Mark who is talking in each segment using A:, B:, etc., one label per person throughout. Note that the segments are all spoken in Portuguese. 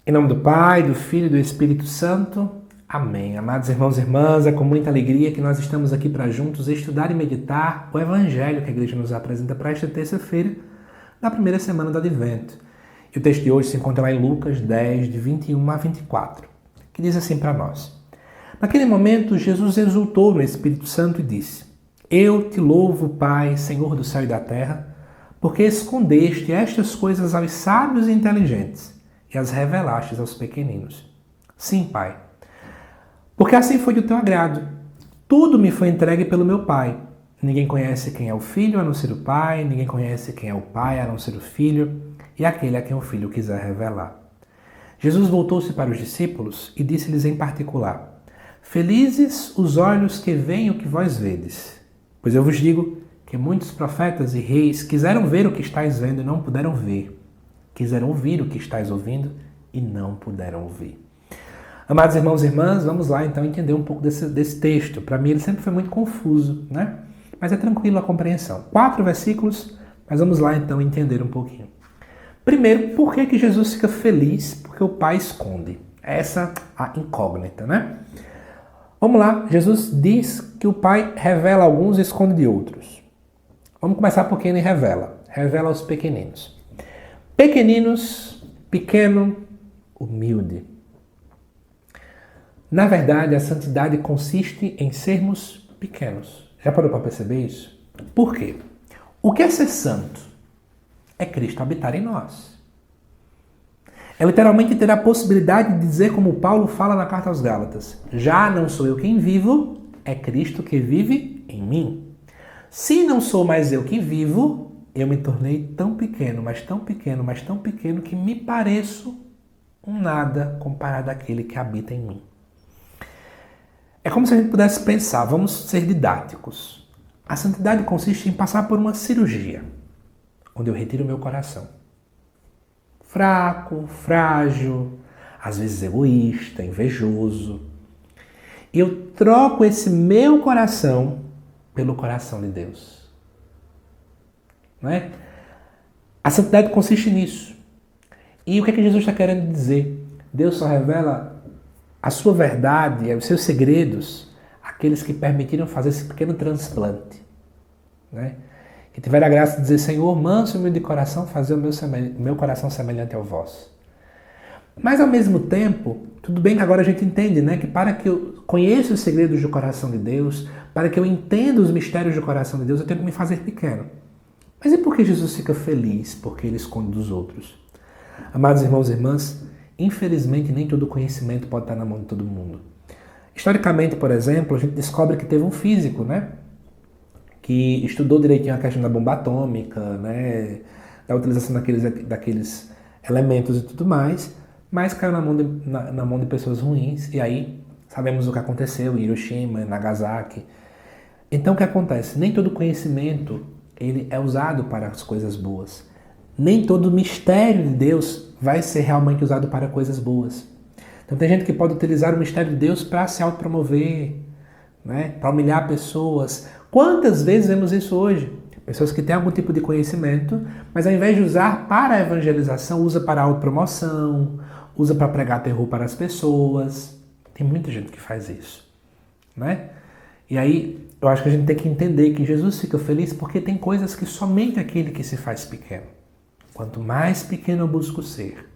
A: Em nome do Pai, do Filho e do Espírito Santo. Amém. Amados irmãos e irmãs, é com muita alegria que nós estamos aqui para juntos estudar e meditar o Evangelho que a Igreja nos apresenta para esta terça-feira, na primeira semana do Advento. E o texto de hoje se encontra lá em Lucas 10, de 21 a 24, que diz assim para nós. Naquele momento, Jesus exultou no Espírito Santo e disse: Eu te louvo, Pai, Senhor do céu e da terra, porque escondeste estas coisas aos sábios e inteligentes e as revelaste aos pequeninos. Sim, Pai, porque assim foi do teu agrado. Tudo me foi entregue pelo meu Pai. Ninguém conhece quem é o Filho a não ser o Pai, ninguém conhece quem é o Pai a não ser o Filho, e aquele a quem o Filho quiser revelar. Jesus voltou-se para os discípulos e disse-lhes em particular: Felizes os olhos que veem o que vós vedes. Pois eu vos digo que muitos profetas e reis quiseram ver o que estáis vendo e não puderam ver. Quiseram ouvir o que estáis ouvindo e não puderam ouvir. Amados irmãos e irmãs, vamos lá então entender um pouco desse texto. Para mim ele sempre foi muito confuso, né? Mas é tranquilo a compreensão. 4 versículos, mas vamos lá então entender um pouquinho. Primeiro, por que Jesus fica feliz? Porque o Pai esconde. Essa é a incógnita, né? Vamos lá, Jesus diz que o Pai revela alguns e esconde de outros. Vamos começar por quem ele revela. Revela aos pequeninos. Pequeninos, pequeno, humilde. Na verdade, a santidade consiste em sermos pequenos. Já parou para perceber isso? Por quê? O que é ser santo? É Cristo habitar em nós. É literalmente ter a possibilidade de dizer como Paulo fala na carta aos Gálatas: já não sou eu quem vivo, é Cristo que vive em mim. Se não sou mais eu que vivo, eu me tornei tão pequeno, mas tão pequeno, mas tão pequeno que me pareço um nada comparado àquele que habita em mim. É como se a gente pudesse pensar, vamos ser didáticos. A santidade consiste em passar por uma cirurgia, onde eu retiro o meu coração. Fraco, frágil, às vezes egoísta, invejoso. E eu troco esse meu coração pelo coração de Deus. Não é? A santidade consiste nisso. E o que é que Jesus está querendo dizer? Deus só revela a sua verdade, os seus segredos, àqueles que permitiram fazer esse pequeno transplante. Né? Que tiveram a graça de dizer: Senhor, manso e humilde de coração, fazer o meu coração semelhante ao vosso. Mas ao mesmo tempo, tudo bem que agora a gente entende, né, que para que eu conheça os segredos do coração de Deus, para que eu entenda os mistérios do coração de Deus, eu tenho que me fazer pequeno. Mas e por que Jesus fica feliz? Porque ele esconde dos outros. Amados irmãos e irmãs, infelizmente nem todo conhecimento pode estar na mão de todo mundo. Historicamente, por exemplo, a gente descobre que teve um físico, né, que estudou direitinho a questão da bomba atômica, né, da utilização daqueles elementos e tudo mais, mas caiu na mão de pessoas ruins, e aí sabemos o que aconteceu em Hiroshima, Nagasaki. Então o que acontece? Nem todo conhecimento ele é usado para as coisas boas. Nem todo mistério de Deus vai ser realmente usado para coisas boas. Então tem gente que pode utilizar o mistério de Deus para se autopromover, né? Para humilhar pessoas. Quantas vezes vemos isso hoje? Pessoas que têm algum tipo de conhecimento, mas ao invés de usar para a evangelização, usa para a autopromoção, usa para pregar terror para as pessoas. Tem muita gente que faz isso, né? E aí, eu acho que a gente tem que entender que Jesus fica feliz porque tem coisas que somente aquele que se faz pequeno. Quanto mais pequeno eu busco ser,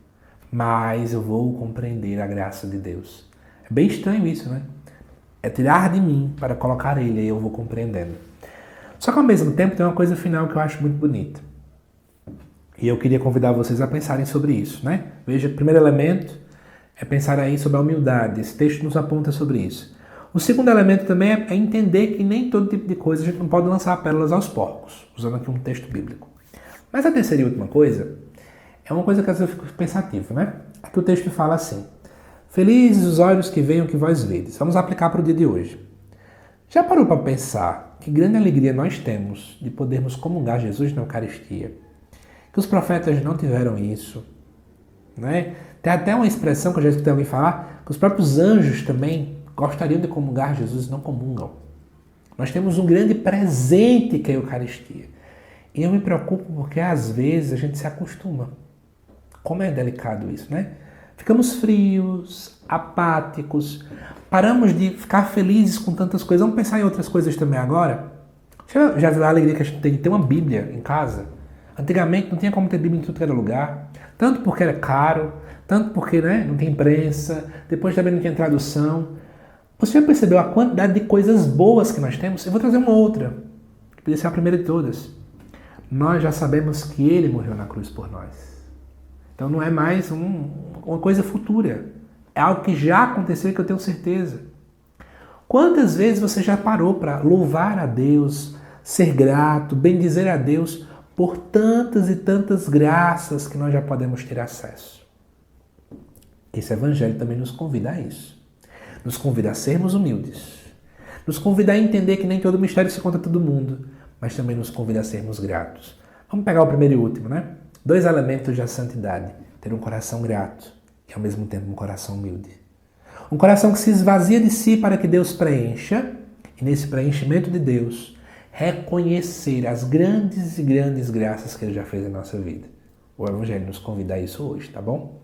A: mais eu vou compreender a graça de Deus. É bem estranho isso, né? É tirar de mim para colocar ele, e eu vou compreendendo. Só que ao mesmo tempo tem uma coisa final que eu acho muito bonita. E eu queria convidar vocês a pensarem sobre isso, né? Veja, o primeiro elemento é pensar aí sobre a humildade. Esse texto nos aponta sobre isso. O segundo elemento também é entender que nem todo tipo de coisa a gente não pode lançar pérolas aos porcos, usando aqui um texto bíblico. Mas a terceira e última coisa é uma coisa que às vezes eu fico pensativo, né? Aqui o texto fala assim: Felizes os olhos que veem o que vós vedes. Vamos aplicar para o dia de hoje. Já parou para pensar que grande alegria nós temos de podermos comungar Jesus na Eucaristia? Que os profetas não tiveram isso, né? Tem até uma expressão que eu já escutei alguém falar, que os próprios anjos também gostariam de comungar Jesus e não comungam. Nós temos um grande presente que é a Eucaristia. E eu me preocupo porque às vezes a gente se acostuma. Como é delicado isso, né? ficamos frios, apáticos, paramos de ficar felizes com tantas coisas. Vamos pensar em outras coisas também agora? Já viu a alegria que a gente tem de ter uma Bíblia em casa? Antigamente não tinha como ter Bíblia em tudo que era lugar, tanto porque era caro, tanto porque não tem imprensa, depois também não tinha tradução. Você já percebeu a quantidade de coisas boas que nós temos? Eu vou trazer uma outra, que podia ser a primeira de todas. Nós já sabemos que Ele morreu na cruz por nós. Então não é mais uma coisa futura. É algo que já aconteceu e que eu tenho certeza. Quantas vezes você já parou para louvar a Deus, ser grato, bendizer a Deus por tantas e tantas graças que nós já podemos ter acesso? Esse evangelho também nos convida a isso. Nos convida a sermos humildes. Nos convida a entender que nem todo mistério se conta a todo mundo, mas também nos convida a sermos gratos. Vamos pegar o primeiro e último, né? 2 elementos da santidade. Ter um coração grato e ao mesmo tempo um coração humilde. Um coração que se esvazia de si para que Deus preencha, e nesse preenchimento de Deus, reconhecer as grandes e grandes graças que Ele já fez em nossa vida. O Evangelho nos convida a isso hoje, tá bom?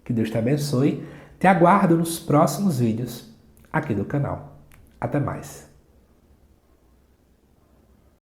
A: Que Deus te abençoe. Te aguardo nos próximos vídeos aqui do canal. Até mais.